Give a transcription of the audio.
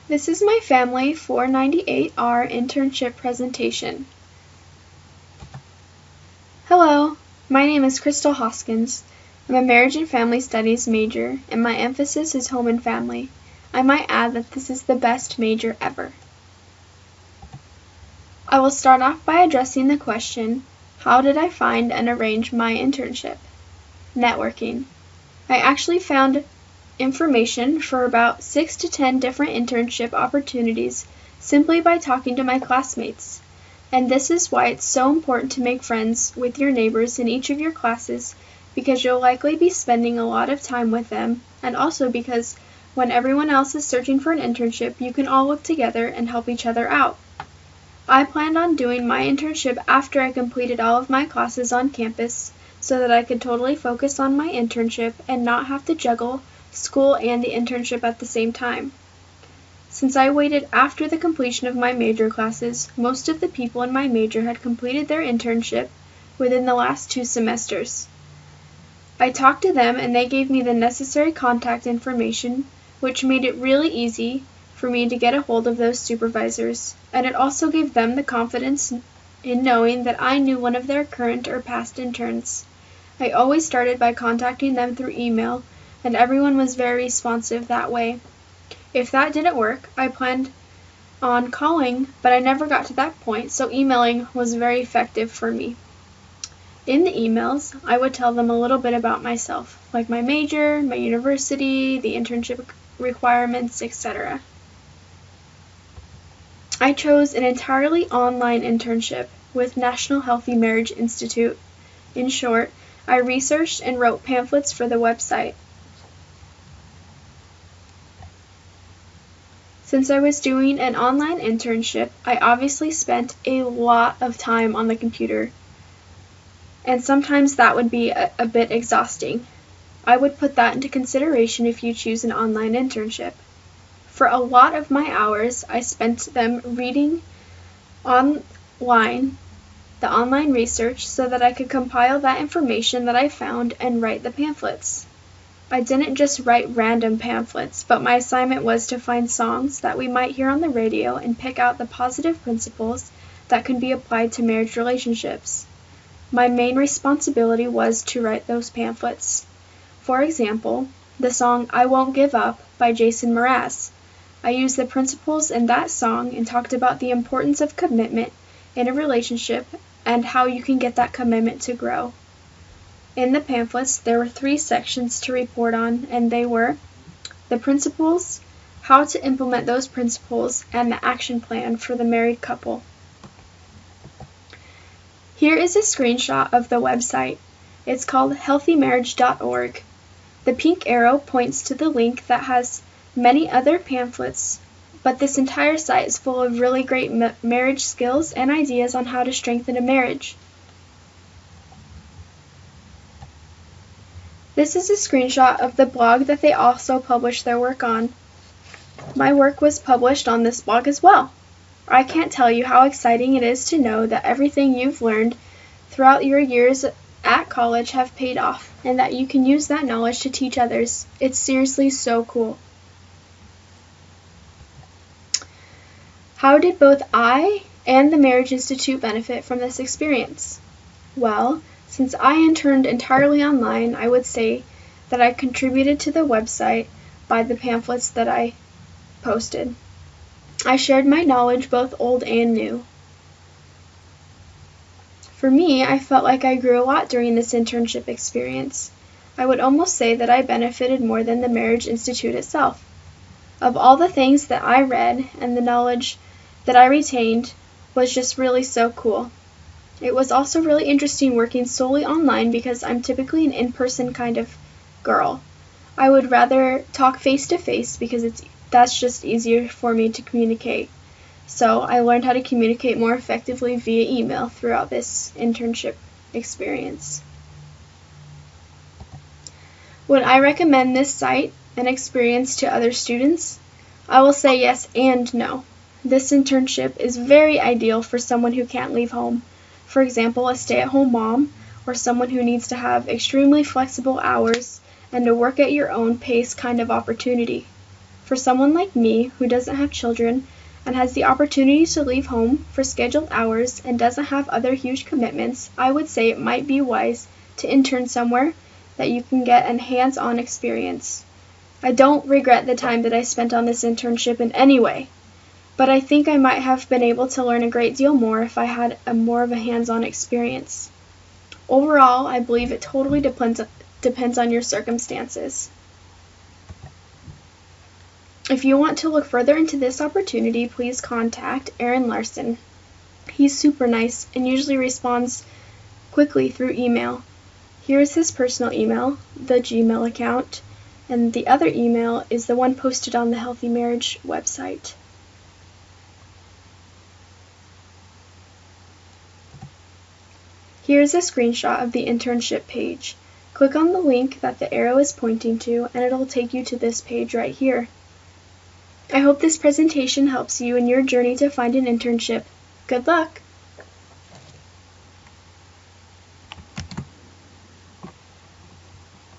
This is my Family 498R internship presentation. Hello, my name is Crystal Hauskins. I'm a marriage and family studies major, and my emphasis is home and family. I might add that this is the best major ever. I will start off by addressing the question, how did I find and arrange my internship? Networking. I actually found information for about 6 to 10 different internship opportunities simply by talking to my classmates. And this is why it's so important to make friends with your neighbors in each of your classes, because you'll likely be spending a lot of time with them, and also because when everyone else is searching for an internship, you can all work together and help each other out. I planned on doing my internship after I completed all of my classes on campus so that I could totally focus on my internship and not have to juggle school and the internship at the same time. Since I waited after the completion of my major classes, most of the people in my major had completed their internship within the last 2 semesters. I talked to them and they gave me the necessary contact information, which made it really easy for me to get a hold of those supervisors, and it also gave them the confidence in knowing that I knew one of their current or past interns. I always started by contacting them through email, and everyone was very responsive that way. If that didn't work, I planned on calling, but I never got to that point, so emailing was very effective for me. In the emails, I would tell them a little bit about myself, like my major, my university, the internship requirements, etc. I chose an entirely online internship with National Healthy Marriage Institute. In short, I researched and wrote pamphlets for the website. Since I was doing an online internship, I obviously spent a lot of time on the computer, and sometimes that would be a bit exhausting. I would put that into consideration if you choose an online internship. For a lot of my hours, I spent them reading online, the online research, so that I could compile that information that I found and write the pamphlets. I didn't just write random pamphlets, but my assignment was to find songs that we might hear on the radio and pick out the positive principles that could be applied to marriage relationships. My main responsibility was to write those pamphlets. For example, the song I Won't Give Up by Jason Mraz. I used the principles in that song and talked about the importance of commitment in a relationship and how you can get that commitment to grow. In the pamphlets, there were 3 sections to report on, and they were the principles, how to implement those principles, and the action plan for the married couple. Here is a screenshot of the website. It's called healthymarriage.org. The pink arrow points to the link that has many other pamphlets, but this entire site is full of really great marriage skills and ideas on how to strengthen a marriage. This is a screenshot of the blog that they also published their work on. My work was published on this blog as well. I can't tell you how exciting it is to know that everything you've learned throughout your years at college have paid off, and that you can use that knowledge to teach others. It's seriously so cool. How did both I and the Marriage Institute benefit from this experience? Well, since I interned entirely online, I would say that I contributed to the website by the pamphlets that I posted. I shared my knowledge, both old and new. For me, I felt like I grew a lot during this internship experience. I would almost say that I benefited more than the Marriage Institute itself. Of all the things that I read and the knowledge that I retained was just really so cool. It was also really interesting working solely online because I'm typically an in-person kind of girl. I would rather talk face-to-face because that's just easier for me to communicate. So I learned how to communicate more effectively via email throughout this internship experience. Would I recommend this site and experience to other students? I will say yes and no. This internship is very ideal for someone who can't leave home. For example, a stay-at-home mom, or someone who needs to have extremely flexible hours and to work at your own pace kind of opportunity. For someone like me who doesn't have children and has the opportunity to leave home for scheduled hours and doesn't have other huge commitments, I would say it might be wise to intern somewhere that you can get a hands-on experience. I don't regret the time that I spent on this internship in any way, but I think I might have been able to learn a great deal more if I had more of a hands-on experience. Overall, I believe it totally depends on your circumstances. If you want to look further into this opportunity, please contact Aaron Larson. He's super nice and usually responds quickly through email. Here's his personal email, the Gmail account, and the other email is the one posted on the Healthy Marriage website. Here's a screenshot of the internship page. Click on the link that the arrow is pointing to and it'll take you to this page right here. I hope this presentation helps you in your journey to find an internship. Good luck!